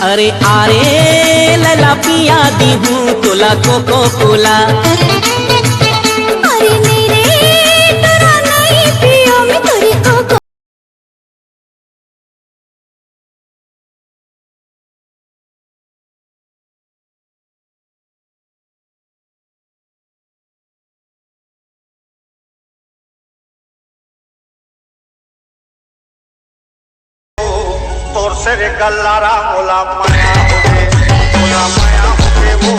अरे आरे लला पिया दी हूँ तोला कोको कोला। अरे मेरे तेरा नहीं पियो मैं तेरी कोको। तोर से रे गल्लारा मोला माया होगे, मोला माया होगे वो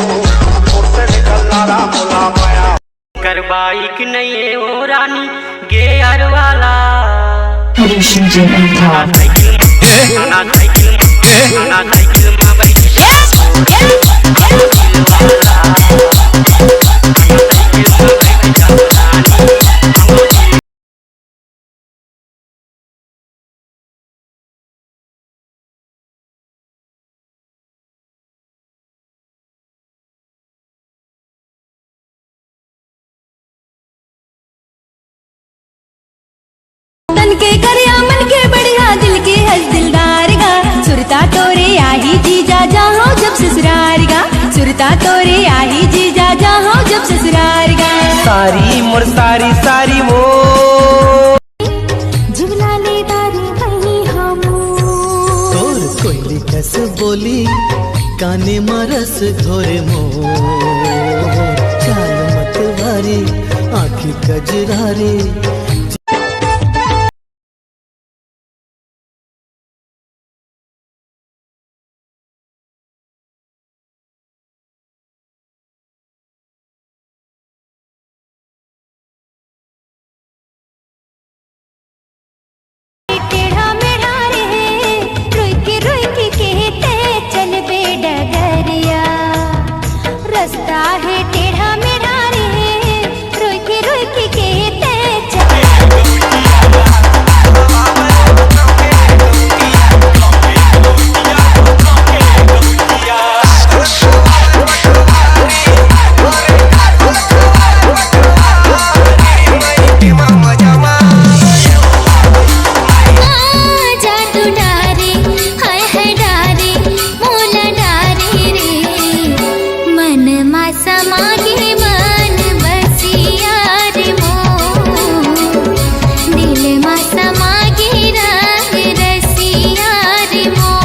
तोर से रे गल्लारा मोला माया। करवाई कि नहीं है ओ रानी गे यार वाला। तन के करिया मन के बढ़िया दिल के हंस दिलदार गा। सुरता तोरे आही जीजा जाओ जब ससुरार गा। सुरता तोरे आही जीजा जाओ जब ससुरार गा। सारी मोर सारी सारी वो जुगला ले दारी भई हम तोर कोयली कस बोली काने मरस घोरे मोर। चाल मत भारी आँखी कजरारी टेढ़ा मेढ़ा रे रोई के कहते चल बे डगरिया। रास्ता है टेढ़ा मेढ़ा रे रोई के कहते चल। जा तू डारे हाय हाय डारे मोला डारे रे मन मा समागे मन बसिया रे मोर। दिल मा समागे रंग रसिया रे मोर।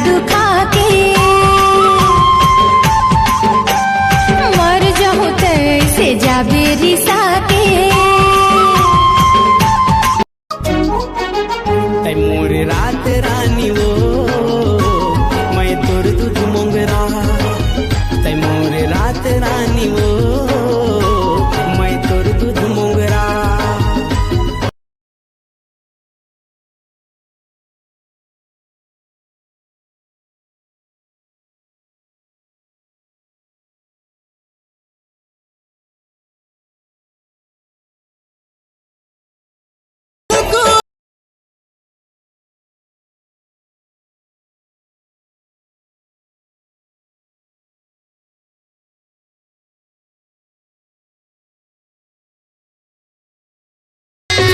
दुखा के मर जाऊं तैसे जाबे रिसा के। तै मोर रात रानी वो मैं तोर दूध मोंगरा। तै मोर रात रानी वो मैं तोर दूध मोंगरा।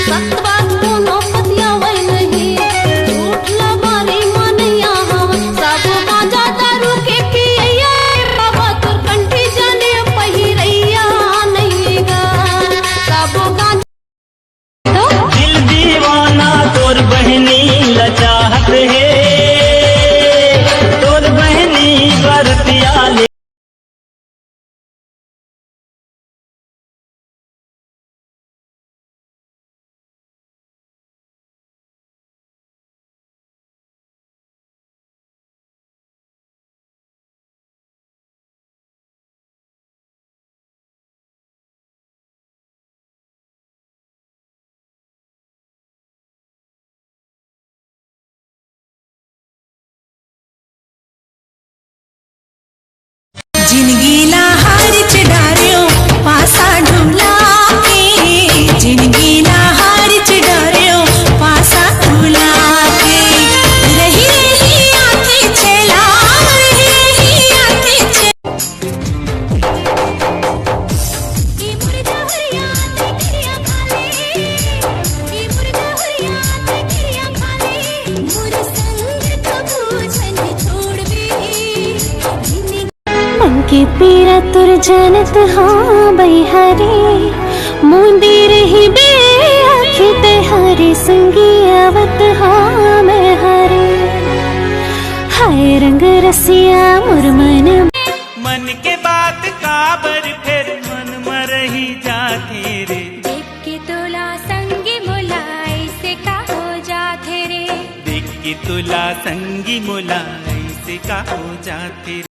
सख्त के पीरा तुर जानत हाँ बैहरे मुंदी रही बे आखिते हरे संगी आवत हाँ मैं हरे हाय रंग रसिया मुरमन मन के बात काबर फिर मन मरही जाते रे देख के तोला संगी मुलाई से का हो जाते रे देख के तुला संगी मुलाई से का हो जाते रे।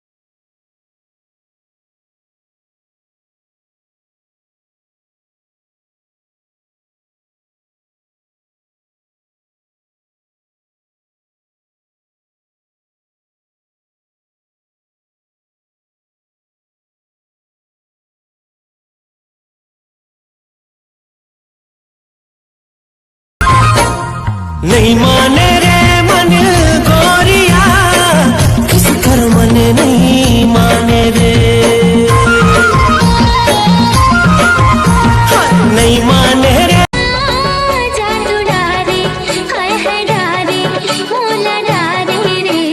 नहीं माने रे मन गोरिया किस कर मन नहीं माने रे नहीं माने रे जादू डारे हाय हाय डारे मोला डारे रे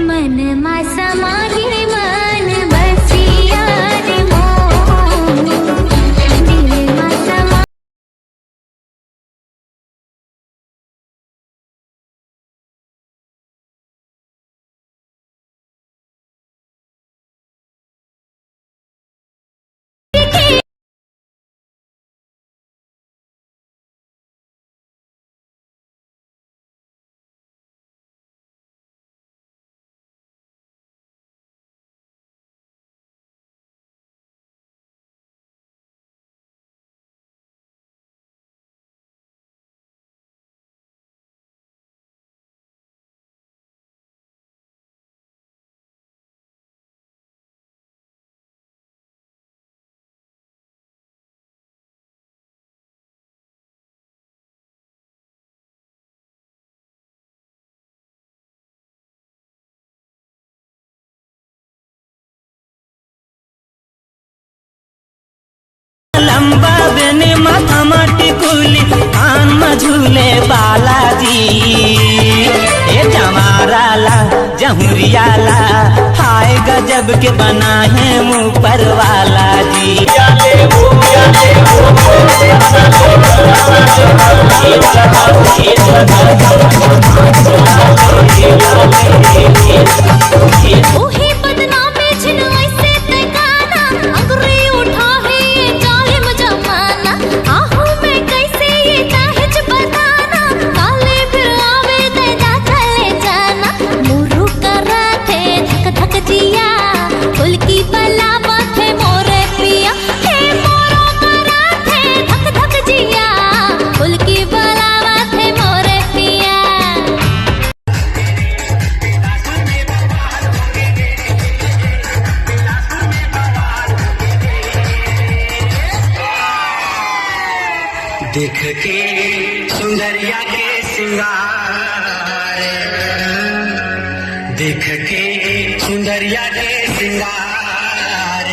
मन मा समागे मन बसिया रे मो दिल मा समा लंबा बने माथा माटी कुली कान में झूले बालाजी ये जमाराला जहुरियाला हाय गजब के बना है मुँह पर वाला जी ओही बदनामे छिनवाई से ते गाना अंगुरी उठा है ये जालिम जमाना आहू में कैसे ये चाहे बताना काले फिर आवे ते जा चले जाना मुरु करा थे धक धक जिया फुल की बला बाथे मोरे पिया हे मोरो करा थे धक धक जिया फुल की बला बाथे मोरे पिया देख के सुंदरिया के सिंगार देख के सुंदरिया के सिंगार